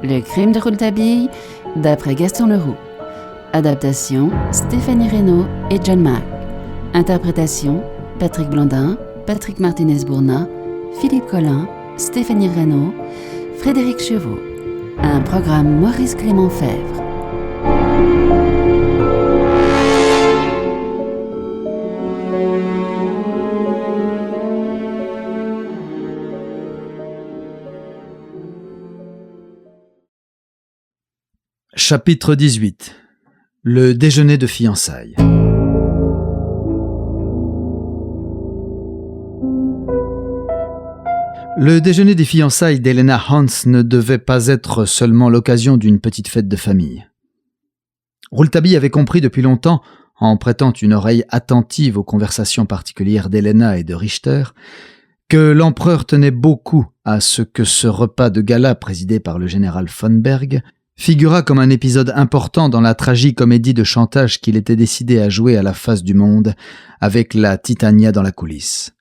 Le crime de Rouletabille, d'après Gaston Leroux. Adaptation, Stéphanie Reynaud et John Mack. Interprétation, Patrick Blondin, Patrick Martinez-Bourna, Philippe Collin, Stéphanie Reynaud, Frédéric Chevaux. Un programme Maurice Clément Fèvre. Chapitre 18. Le déjeuner de fiançailles. Le déjeuner des fiançailles d'Helena Hans ne devait pas être seulement l'occasion d'une petite fête de famille. Rouletabille avait compris depuis longtemps, en prêtant une oreille attentive aux conversations particulières d'Helena et de Richter, que l'empereur tenait beaucoup à ce que ce repas de gala présidé par le général von Berg figura comme un épisode important dans la tragicomédie de chantage qu'il était décidé à jouer à la face du monde avec la Titania dans la coulisse.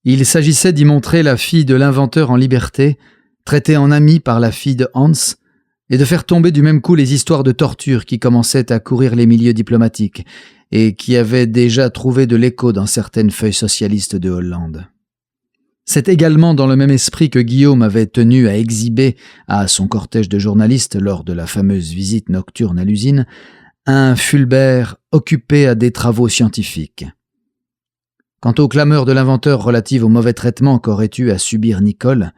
Il s'agissait d'y montrer la fille de l'inventeur en liberté, traitée en amie par la fille de Hans, et de faire tomber du même coup les histoires de torture qui commençaient à courir les milieux diplomatiques et qui avaient déjà trouvé de l'écho dans certaines feuilles socialistes de Hollande. C'est également dans le même esprit que Guillaume avait tenu à exhiber à son cortège de journalistes lors de la fameuse visite nocturne à l'usine un Fulbert occupé à des travaux scientifiques. Quant aux clameurs de l'inventeur relatives au mauvais traitement qu'aurait eu à subir Nicole,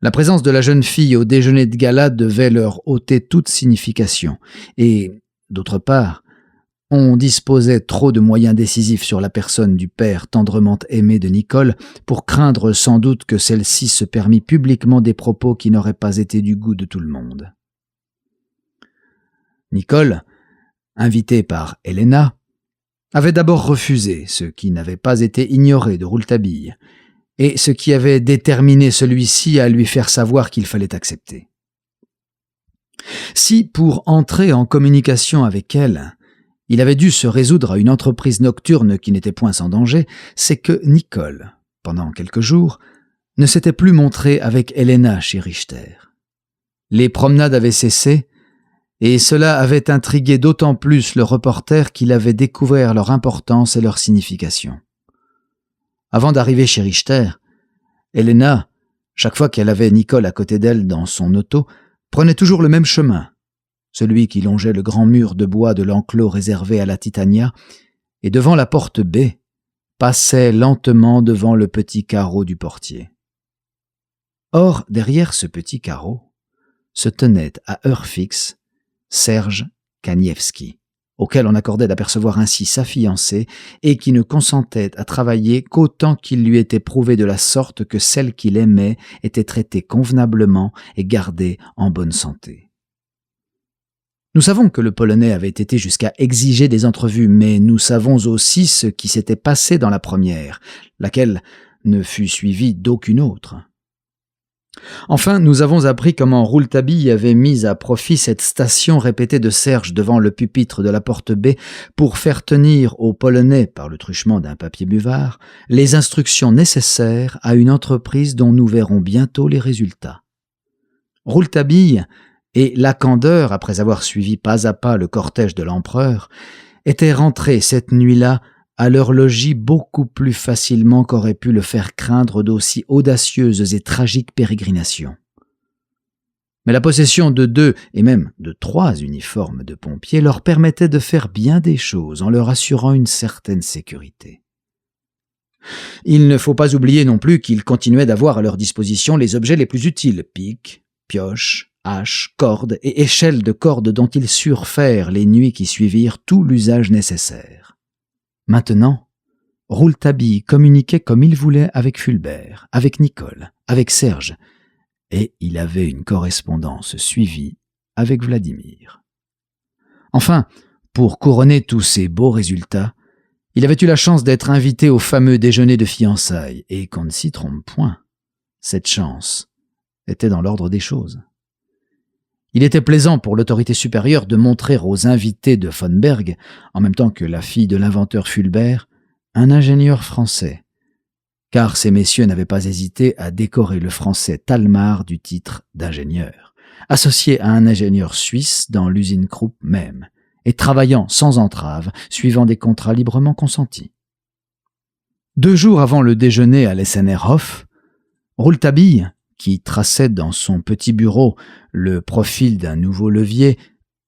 la présence de la jeune fille au déjeuner de gala devait leur ôter toute signification et, d'autre part, on disposait trop de moyens décisifs sur la personne du père tendrement aimé de Nicole pour craindre sans doute que celle-ci se permît publiquement des propos qui n'auraient pas été du goût de tout le monde. Nicole, invitée par Helena, avait d'abord refusé, ce qui n'avait pas été ignoré de Rouletabille, et ce qui avait déterminé celui-ci à lui faire savoir qu'il fallait accepter. Si, pour entrer en communication avec elle, il avait dû se résoudre à une entreprise nocturne qui n'était point sans danger, c'est que Nicole, pendant quelques jours, ne s'était plus montrée avec Helena chez Richter. Les promenades avaient cessé, et cela avait intrigué d'autant plus le reporter qu'il avait découvert leur importance et leur signification. Avant d'arriver chez Richter, Helena, chaque fois qu'elle avait Nicole à côté d'elle dans son auto, prenait toujours le même chemin, celui qui longeait le grand mur de bois de l'enclos réservé à la Titania, et devant la porte B, passait lentement devant le petit carreau du portier. Or, derrière ce petit carreau, se tenait à heure fixe Serge Kanievski, auquel on accordait d'apercevoir ainsi sa fiancée et qui ne consentait à travailler qu'autant qu'il lui était prouvé de la sorte que celle qu'il aimait était traitée convenablement et gardée en bonne santé. Nous savons que le Polonais avait été jusqu'à exiger des entrevues, mais nous savons aussi ce qui s'était passé dans la première, laquelle ne fut suivie d'aucune autre. Enfin, nous avons appris comment Rouletabille avait mis à profit cette station répétée de Serge devant le pupitre de la porte B pour faire tenir aux Polonais, par le truchement d'un papier buvard, les instructions nécessaires à une entreprise dont nous verrons bientôt les résultats. Rouletabille et la candeur, après avoir suivi pas à pas le cortège de l'empereur, étaient rentrés cette nuit-là à leur logis beaucoup plus facilement qu'aurait pu le faire craindre d'aussi audacieuses et tragiques pérégrinations. Mais la possession de 2 et même de 3 uniformes de pompiers leur permettait de faire bien des choses en leur assurant une certaine sécurité. Il ne faut pas oublier non plus qu'ils continuaient d'avoir à leur disposition les objets les plus utiles, pics, pioches, haches, cordes et échelles de cordes dont ils surent faire les nuits qui suivirent tout l'usage nécessaire. Maintenant, Rouletabille communiquait comme il voulait avec Fulbert, avec Nicole, avec Serge, et il avait une correspondance suivie avec Vladimir. Enfin, pour couronner tous ces beaux résultats, il avait eu la chance d'être invité au fameux déjeuner de fiançailles, et qu'on ne s'y trompe point, cette chance était dans l'ordre des choses. Il était plaisant pour l'autorité supérieure de montrer aux invités de von Berg, en même temps que la fille de l'inventeur Fulbert, un ingénieur français, car ces messieurs n'avaient pas hésité à décorer le Français Talmar du titre d'ingénieur, associé à un ingénieur suisse dans l'usine Krupp même, et travaillant sans entrave, suivant des contrats librement consentis. 2 jours avant le déjeuner à l'Essenerhof, Rouletabille, qui traçait dans son petit bureau le profil d'un nouveau levier,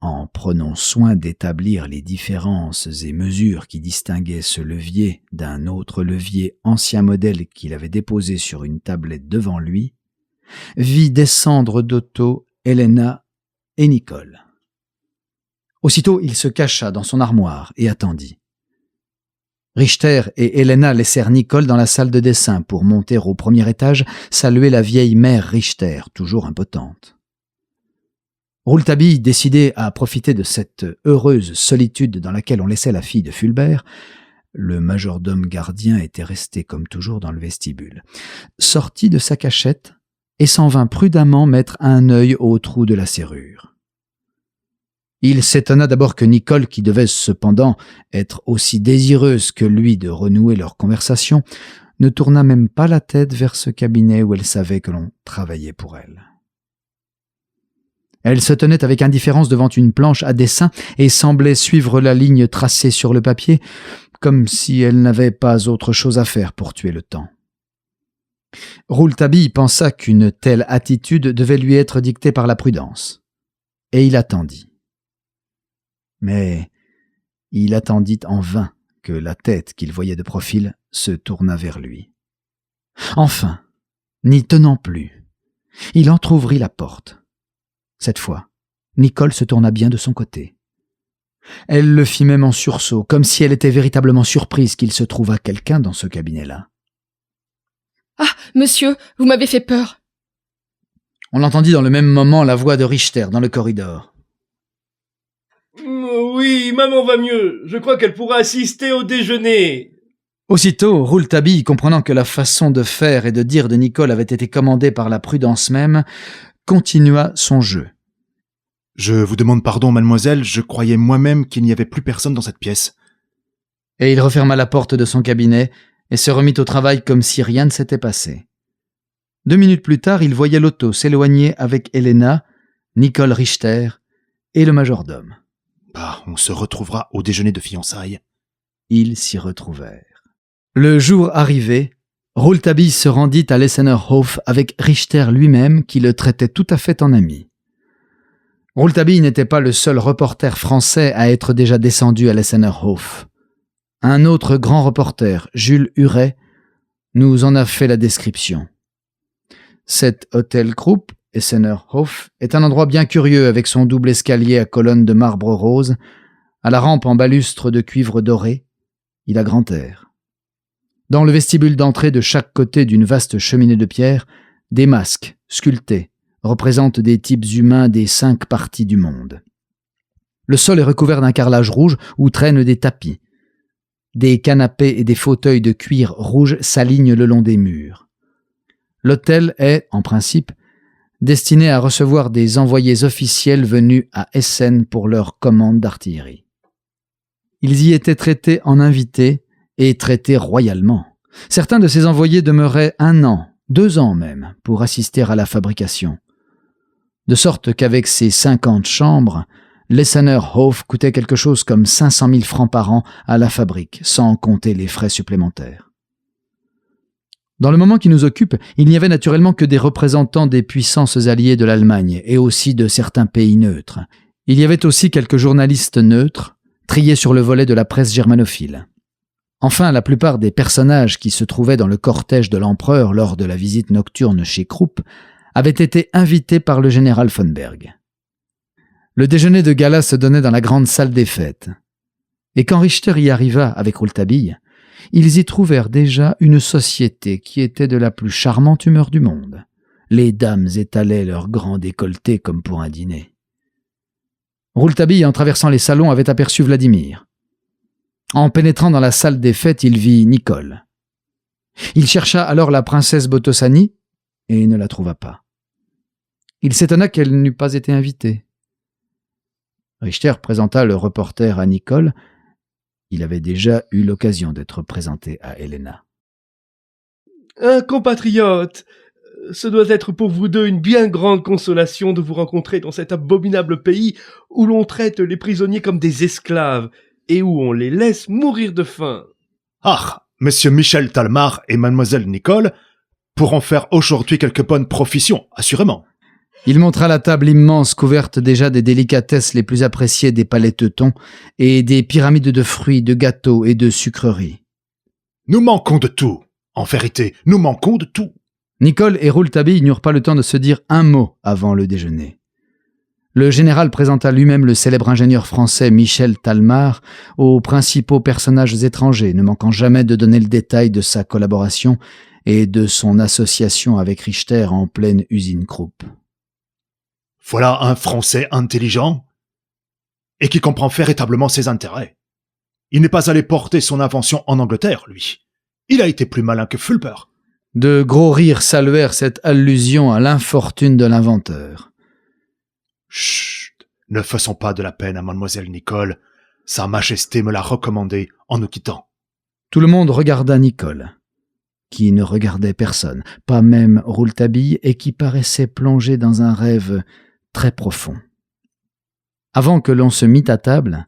en prenant soin d'établir les différences et mesures qui distinguaient ce levier d'un autre levier ancien modèle qu'il avait déposé sur une tablette devant lui, vit descendre d'auto Helena et Nicole. Aussitôt, il se cacha dans son armoire et attendit. Richter et Helena laissèrent Nicole dans la salle de dessin pour monter au premier étage saluer la vieille mère Richter, toujours impotente. Rouletabille, décidé à profiter de cette heureuse solitude dans laquelle on laissait la fille de Fulbert, le majordome gardien était resté comme toujours dans le vestibule, sortit de sa cachette et s'en vint prudemment mettre un œil au trou de la serrure. Il s'étonna d'abord que Nicole, qui devait cependant être aussi désireuse que lui de renouer leur conversation, ne tourna même pas la tête vers ce cabinet où elle savait que l'on travaillait pour elle. Elle se tenait avec indifférence devant une planche à dessin et semblait suivre la ligne tracée sur le papier, comme si elle n'avait pas autre chose à faire pour tuer le temps. Rouletabille pensa qu'une telle attitude devait lui être dictée par la prudence, et il attendit. Mais il attendit en vain que la tête qu'il voyait de profil se tourna vers lui. Enfin, n'y tenant plus, il entr'ouvrit la porte. Cette fois, Nicole se tourna bien de son côté. Elle le fit même en sursaut, comme si elle était véritablement surprise qu'il se trouvât quelqu'un dans ce cabinet-là. « Ah, monsieur, vous m'avez fait peur !» On entendit dans le même moment la voix de Richter dans le corridor. Oui, maman va mieux. Je crois qu'elle pourra assister au déjeuner. Aussitôt, Rouletabille, comprenant que la façon de faire et de dire de Nicole avait été commandée par la prudence même, continua son jeu. Je vous demande pardon, mademoiselle, je croyais moi-même qu'il n'y avait plus personne dans cette pièce. Et il referma la porte de son cabinet et se remit au travail comme si rien ne s'était passé. 2 minutes plus tard, il voyait l'auto s'éloigner avec Helena, Nicole Richter et le majordome. Bah, on se retrouvera au déjeuner de fiançailles. Ils s'y retrouvèrent. Le jour arrivé, Rouletabille se rendit à l'Essenerhof avec Richter lui-même qui le traitait tout à fait en ami. Rouletabille n'était pas le seul reporter français à être déjà descendu à l'Essenerhof. Un autre grand reporter, Jules Huret, nous en a fait la description. Cet hôtel Krupp, Essenerhof, est un endroit bien curieux avec son double escalier à colonnes de marbre rose, à la rampe en balustre de cuivre doré. Il a grand air. Dans le vestibule d'entrée de chaque côté d'une vaste cheminée de pierre, des masques, sculptés, représentent des types humains des 5 parties du monde. Le sol est recouvert d'un carrelage rouge où traînent des tapis. Des canapés et des fauteuils de cuir rouge s'alignent le long des murs. L'hôtel est, en principe, destiné à recevoir des envoyés officiels venus à Essen pour leur commande d'artillerie. Ils y étaient traités en invités et traités royalement. Certains de ces envoyés demeuraient 1 an, 2 ans même, pour assister à la fabrication. De sorte qu'avec ses 50 chambres, l'Essenerhof coûtait quelque chose comme 500 000 francs par an à la fabrique, sans compter les frais supplémentaires. Dans le moment qui nous occupe, il n'y avait naturellement que des représentants des puissances alliées de l'Allemagne et aussi de certains pays neutres. Il y avait aussi quelques journalistes neutres, triés sur le volet de la presse germanophile. Enfin, la plupart des personnages qui se trouvaient dans le cortège de l'empereur lors de la visite nocturne chez Krupp avaient été invités par le général von Berg. Le déjeuner de gala se donnait dans la grande salle des fêtes. Et quand Richter y arriva avec Rouletabille, ils y trouvèrent déjà une société qui était de la plus charmante humeur du monde. Les dames étalaient leurs grands décolletés comme pour un dîner. Rouletabille, en traversant les salons, avait aperçu Vladimir. En pénétrant dans la salle des fêtes, il vit Nicole. Il chercha alors la princesse Botossani et ne la trouva pas. Il s'étonna qu'elle n'eût pas été invitée. Richter présenta le reporter à Nicole. Il avait déjà eu l'occasion d'être présenté à Helena. Un compatriote. Ce doit être pour vous deux une bien grande consolation de vous rencontrer dans cet abominable pays où l'on traite les prisonniers comme des esclaves et où on les laisse mourir de faim. Ah, monsieur Michel Talmar et mademoiselle Nicole pourront faire aujourd'hui quelques bonnes professions, assurément. Il montra la table immense couverte déjà des délicatesses les plus appréciées des palais teutons et des pyramides de fruits, de gâteaux et de sucreries. Nous manquons de tout. En vérité, nous manquons de tout. Nicole et Rouletabille n'eurent pas le temps de se dire un mot avant le déjeuner. Le général présenta lui-même le célèbre ingénieur français Michel Talmar aux principaux personnages étrangers, ne manquant jamais de donner le détail de sa collaboration et de son association avec Richter en pleine usine Krupp. Voilà un Français intelligent et qui comprend véritablement ses intérêts. Il n'est pas allé porter son invention en Angleterre, lui. Il a été plus malin que Fulper. De gros rires saluèrent cette allusion à l'infortune de l'inventeur. Chut, ne faisons pas de la peine à mademoiselle Nicole. Sa Majesté me l'a recommandé en nous quittant. Tout le monde regarda Nicole, qui ne regardait personne, pas même Rouletabille, et qui paraissait plongé dans un rêve très profond. Avant que l'on se mît à table,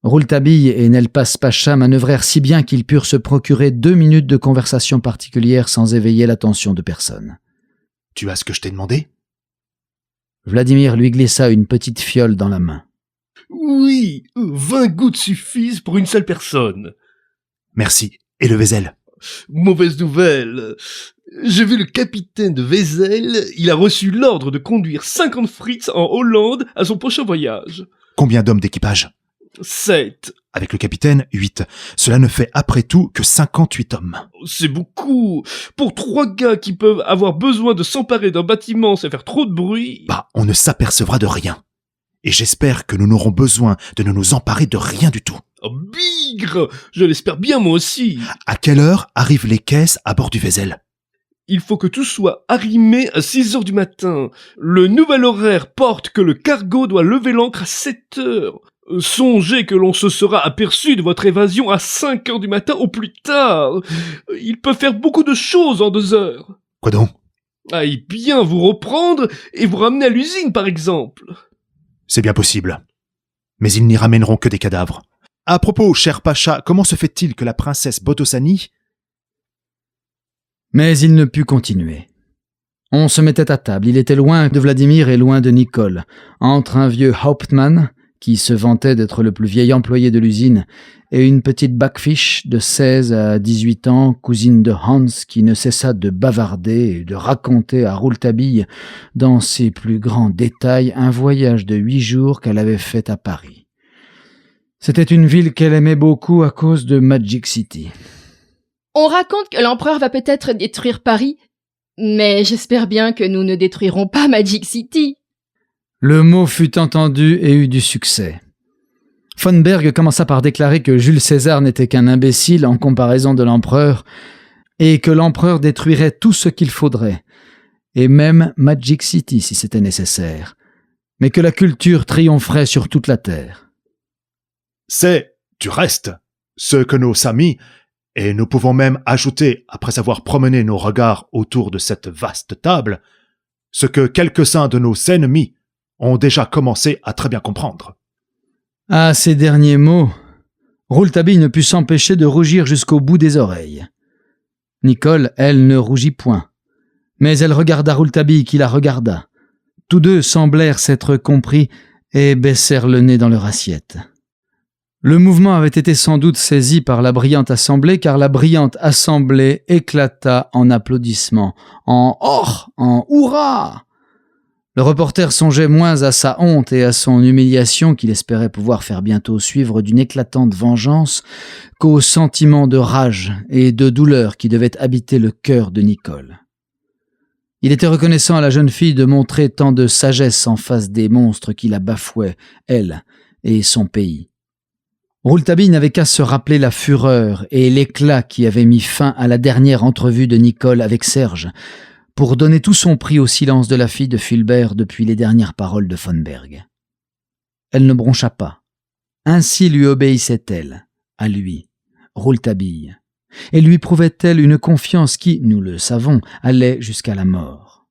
Rouletabille et Nelpas Pacha manœuvrèrent si bien qu'ils purent se procurer 2 minutes de conversation particulière sans éveiller l'attention de personne. « Tu as ce que je t'ai demandé ?» Vladimir lui glissa une petite fiole dans la main. « Oui, 20 gouttes suffisent pour une seule personne. »« Merci. Et le Vézel ?»« Mauvaise nouvelle. J'ai vu le capitaine de Vézel. Il a reçu l'ordre de conduire 50 Fritz en Hollande à son prochain voyage. » « Combien d'hommes d'équipage ?» 7. Avec le capitaine, 8. Cela ne fait après tout que 58 hommes. C'est beaucoup. Pour 3 gars qui peuvent avoir besoin de s'emparer d'un bâtiment sans faire trop de bruit. Bah, on ne s'apercevra de rien. Et j'espère que nous n'aurons besoin de ne nous emparer de rien du tout. Oh, bigre! Je l'espère bien moi aussi. À quelle heure arrivent les caisses à bord du Vézel ? Il faut que tout soit arrimé à 6 heures du matin. Le nouvel horaire porte que le cargo doit lever l'ancre à 7 heures. Songez que l'on se sera aperçu de votre évasion à 5 heures du matin au plus tard. Il peut faire beaucoup de choses en 2 heures. Quoi donc ? Aïe bien vous reprendre et vous ramener à l'usine, par exemple. C'est bien possible. Mais ils n'y ramèneront que des cadavres. À propos, cher Pacha, comment se fait-il que la princesse Botosani... Mais il ne put continuer. On se mettait à table. Il était loin de Vladimir et loin de Nicole, entre un vieux Hauptmann, qui se vantait d'être le plus vieil employé de l'usine, et une petite Backfish de 16 à 18 ans, cousine de Hans, qui ne cessa de bavarder et de raconter à Rouletabille, dans ses plus grands détails, un voyage de 8 jours qu'elle avait fait à Paris. C'était une ville qu'elle aimait beaucoup à cause de Magic City. On raconte que l'empereur va peut-être détruire Paris, mais j'espère bien que nous ne détruirons pas Magic City. Le mot fut entendu et eut du succès. Von Berg commença par déclarer que Jules César n'était qu'un imbécile en comparaison de l'empereur, et que l'empereur détruirait tout ce qu'il faudrait, et même Magic City si c'était nécessaire, mais que la culture triompherait sur toute la terre. C'est, du reste, ce que nos amis, et nous pouvons même ajouter, après avoir promené nos regards autour de cette vaste table, ce que quelques-uns de nos ennemis ont déjà commencé à très bien comprendre. À ces derniers mots, Rouletabille ne put s'empêcher de rougir jusqu'au bout des oreilles. Nicole, elle, ne rougit point, mais elle regarda Rouletabille qui la regarda. Tous deux semblèrent s'être compris et baissèrent le nez dans leur assiette. Le mouvement avait été sans doute saisi par la brillante assemblée, car la brillante assemblée éclata en applaudissements, en « or !» en « hurrah !» Le reporter songeait moins à sa honte et à son humiliation qu'il espérait pouvoir faire bientôt suivre d'une éclatante vengeance qu'au sentiment de rage et de douleur qui devait habiter le cœur de Nicole. Il était reconnaissant à la jeune fille de montrer tant de sagesse en face des monstres qui la bafouaient, elle et son pays. Rouletabille n'avait qu'à se rappeler la fureur et l'éclat qui avait mis fin à la dernière entrevue de Nicole avec Serge, pour donner tout son prix au silence de la fille de Fulbert depuis les dernières paroles de von Berg. Elle ne broncha pas. Ainsi lui obéissait-elle, à lui, Rouletabille, et lui prouvait-elle une confiance qui, nous le savons, allait jusqu'à la mort.